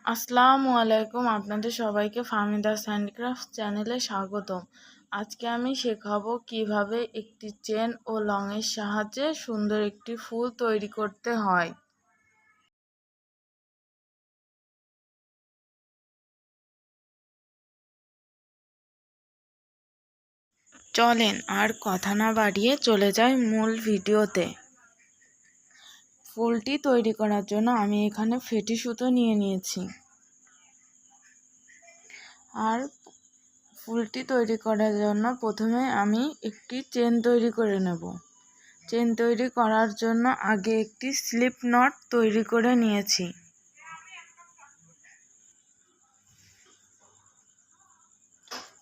আসসালামু আলাইকুম, আপনাদের সবাইকে ফাহমিদাস হ্যান্ডিক্রাফট চ্যানেলে স্বাগতম। আজকে আমি শেখাবো কিভাবে একটি চেন ও লংয়ের সাহায্যে সুন্দর একটি ফুল তৈরি করতে হয়। চলেন আর কথা না বাড়িয়ে চলে যাই মূল ভিডিওতে। ফুলটি তৈরি করার জন্য আমি এখানে ফেটি সুতো নিয়ে নিয়েছি। আর ফুলটি তৈরি করার জন্য প্রথমে আমি একটি চেন তৈরি করে নেব। চেন তৈরি করার জন্য আগে একটি স্লিপ নট তৈরি করে নিয়েছি।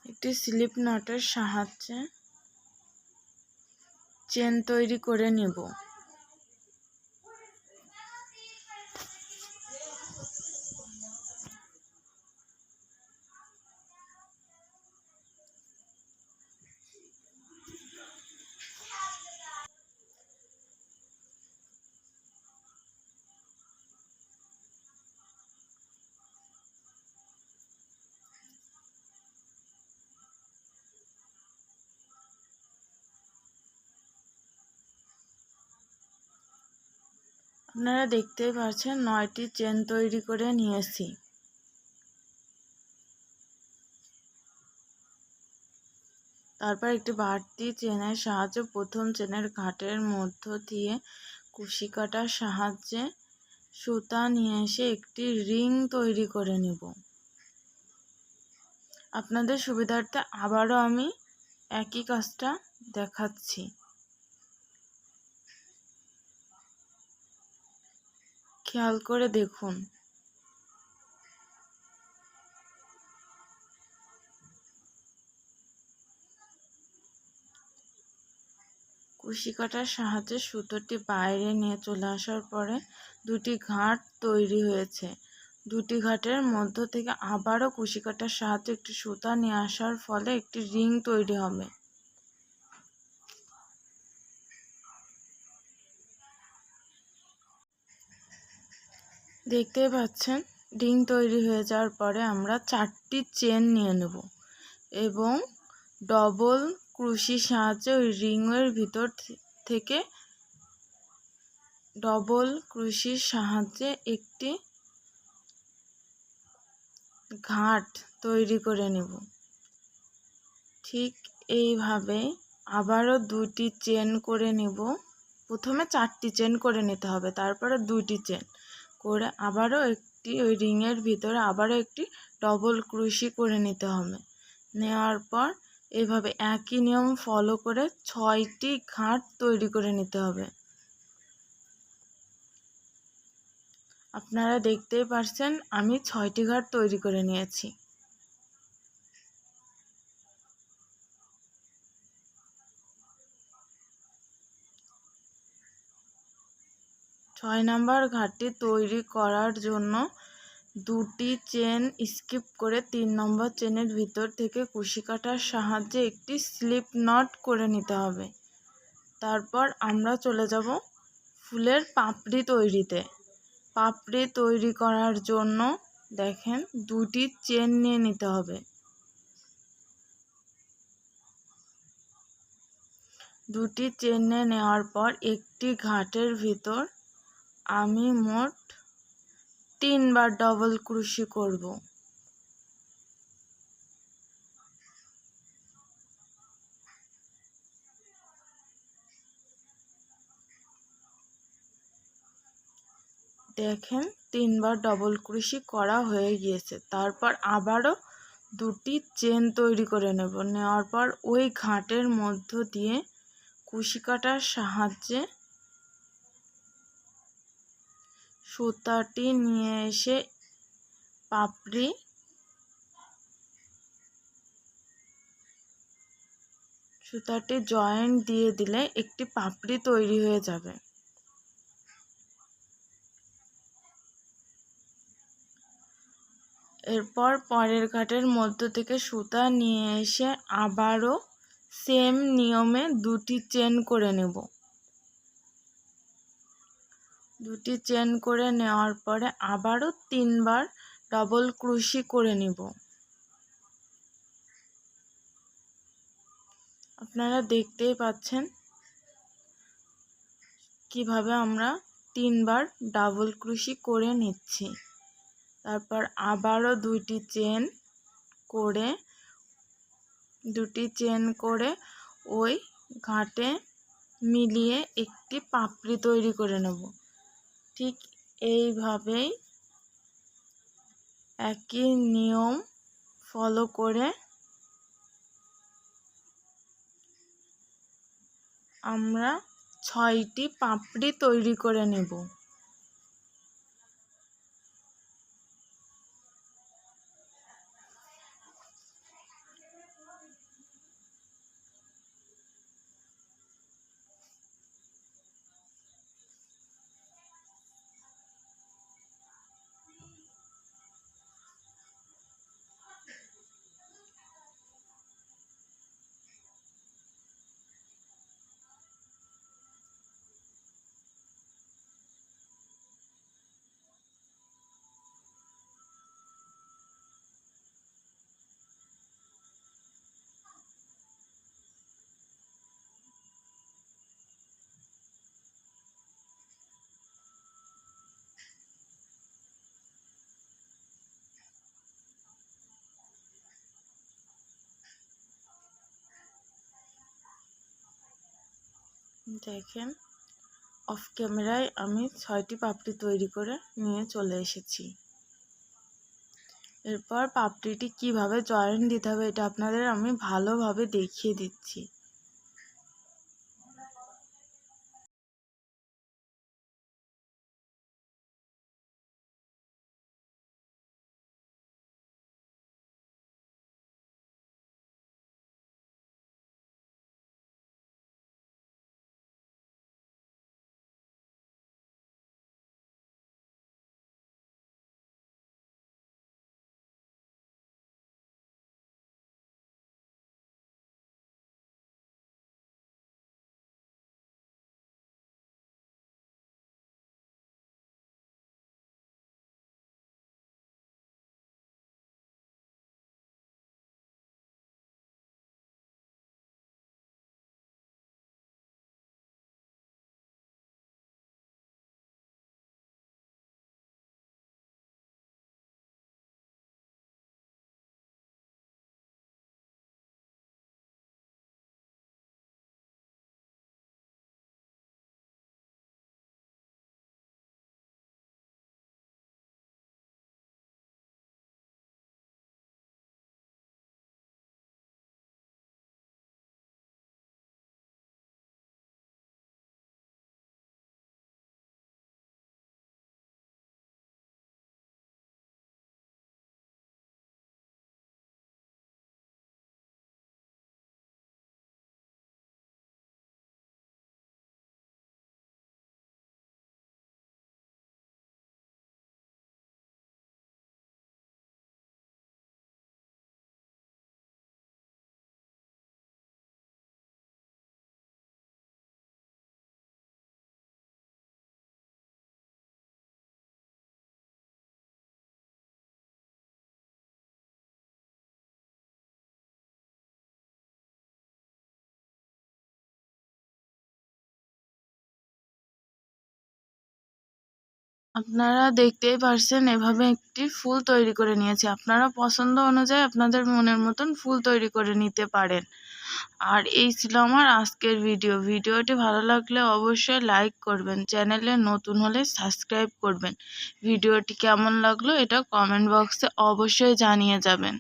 একটি স্লিপ নটের সাহায্যে চেন তৈরি করে নেব। আপনারা দেখতেই পাচ্ছেন 9টি চেন তৈরি করে নিয়েছি। তারপর একটি বাড়তি চেনের সাহায্যে প্রথম চেনের ঘাটের মধ্য দিয়ে কুশি কাটার সাহায্যে সুতা নিয়ে এসে একটি রিং তৈরি করে নেব। আপনাদের সুবিধার্থে আবারও আমি একই কাজটা দেখাচ্ছি। খেয়াল করে দেখুন। কুশি কাটার সাহায্যে সুতোটি বাইরে নিয়ে চলে আসার পরে দুটি ঘাট তৈরি হয়েছে। দুটি ঘাটের মধ্য থেকে আবারও কুশি কাটার সাহায্যে একটি সুতা নিয়ে আসার ফলে একটি রিং তৈরি হবে। দেখতেই পাচ্ছেন রিং তৈরি হয়ে যাওয়ার পরে আমরা 4টি চেন নিয়ে নেব এবং ডবল ক্রুশির সাহায্যে ওই রিংয়ের ভিতর থেকে ডবল ক্রুশির সাহায্যে একটি ঘাট তৈরি করে নেব। ঠিক এইভাবে আবারও 2টি চেন করে নেব। প্রথমে 4টি চেন করে নিতে হবে, তারপরে 2টি চেন করে আবারও একটি ওই রিংয়ের ভিতরে আবারও একটি ডবল ক্রুশি করে নিতে হবে। নেওয়ার পর এভাবে একই নিয়ম ফলো করে 6টি ঘাট তৈরি করে নিতে হবে। আপনারা দেখতেই পাচ্ছেন আমি 6টি ঘাট তৈরি করে নিয়েছি। ছয় নম্বর ঘাটটি তৈরি করার জন্য 2টি চেন স্কিপ করে 3 নম্বর চেনের ভিতর থেকে কুশি কাটার সাহায্যে একটি স্লিপ নট করে নিতে হবে। তারপর আমরা চলে যাব ফুলের পাপড়ি তৈরিতে। পাপড়ি তৈরি করার জন্য দেখেন 2টি চেন নিয়ে নিতে হবে। 2টি চেন নেওয়ার পর একটি ঘাটের ভিতর আমি মোট 3 বার ডবল ক্রুশি করব। দেখেন 3 বার ডবল ক্রুশি করা হয়ে গিয়েছে। তারপর আবারও 2টি চেন তৈরি করে নেওয়ার পর ওই ঘাটের মধ্য দিয়ে কুশি কাটার সাহায্যে সুতাটি নিয়ে এসে সুতাটি জয়েন্ট দিয়ে দিলে একটি পাপড়ি তৈরি হয়ে যাবে। এরপর পরের ঘাটের মধ্য থেকে সুতা নিয়ে এসে আবারও সেম নিয়মে 2টি চেন করে নেব। 2টি চেন করে নেওয়ার পরে আবারও 3 বার ডাবল ক্রোশি করে নিব। আপনারা দেখতেই পাচ্ছেন কিভাবে আমরা 3 বার ডাবল ক্রোশি করে নিচ্ছি। তারপর আবারও দুটি চেন করে ওই ঘাটে মিলিয়ে একটি পাপড়ি তৈরি করে নেব। ঠিক এইভাবেই একই নিয়ম ফলো করে আমরা 6টি পাপড়ি তৈরি করে নেব। দেখেন, অফ ক্যামেরায় আমি 6টি পাপড়ি তৈরি করে নিয়ে চলে এসেছি। এরপর পাপড়িটি কিভাবে জয়েন দিতে হবে এটা আপনাদের আমি ভালোভাবে দেখিয়ে দিচ্ছি। আপনারা দেখতেই পারছেন এভাবে একটি ফুল তৈরি করে নিয়েছি। আপনারা পছন্দ অনুযায়ী আপনাদের মনের মতন ফুল তৈরি করে নিতে পারেন। আর এই ছিল আমার আজকের ভিডিওটি ভালো লাগলে অবশ্যই লাইক করবেন, চ্যানেলে নতুন হলে সাবস্ক্রাইব করবেন। ভিডিওটি কেমন লাগলো এটা কমেন্ট বক্সে অবশ্যই জানিয়ে যাবেন।